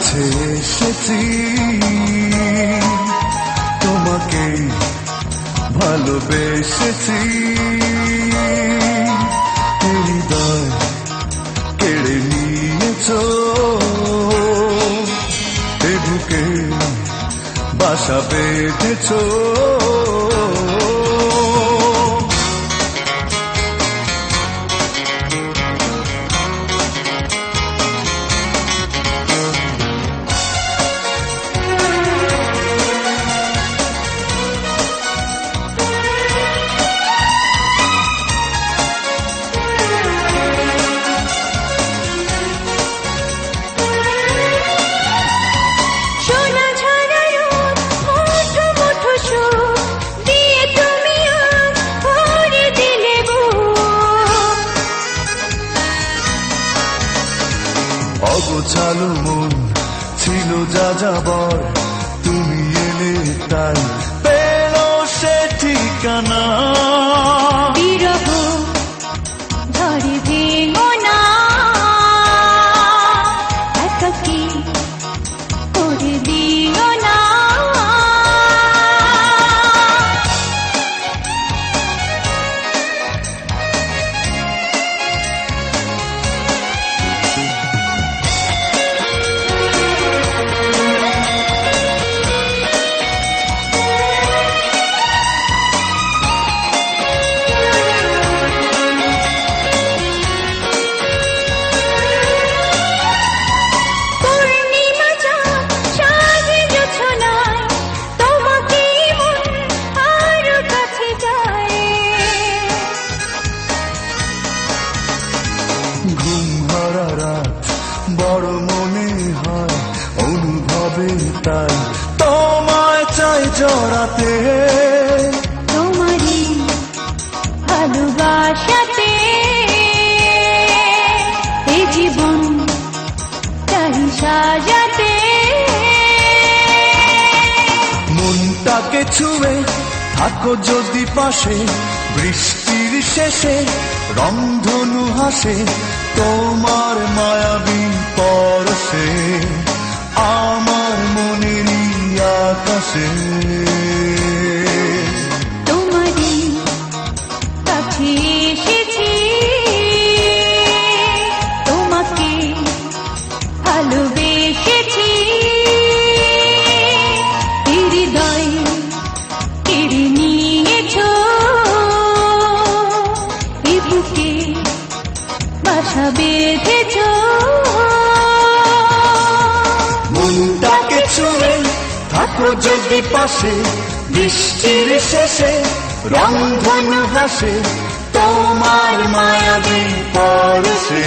কাছে এসেছি তোমাকে ভালোবেসেছি হৃদয় কেড়ে নিয়েছো এ বুকে বাসা বেঁধেছো অগোছালো মন ছিল যা যাবার তুমি এলে তাই পেল সে ঠিকানা বিরহ ধরে ভেঙো না একাকী করে দিও না ঘুম হারা রাত বড় মনে হয় অনুভবে তাই তোমায় চাই জড়াতে তোমারই ভালোবাসাতে এ জীবন তাই সাজাতে মনটাকে ছুঁয়ে থাকো যদি পাশে বৃষ্টির শেষে রংধনু হাসে তোমার মায়াবী পরশে আমার মনেরই আকাশে তোমারই কাছে এসেছি তোমাকে ভালোবেসেছি হৃদয় কেড়ে নিয়েছো এ বুকে বাসা বেঁধেছো মনটাকে ছুঁয়ে থাকো যদি পাশে বৃষ্টির শেষে রংধনু হাসে তোমার মায়াবী পরশে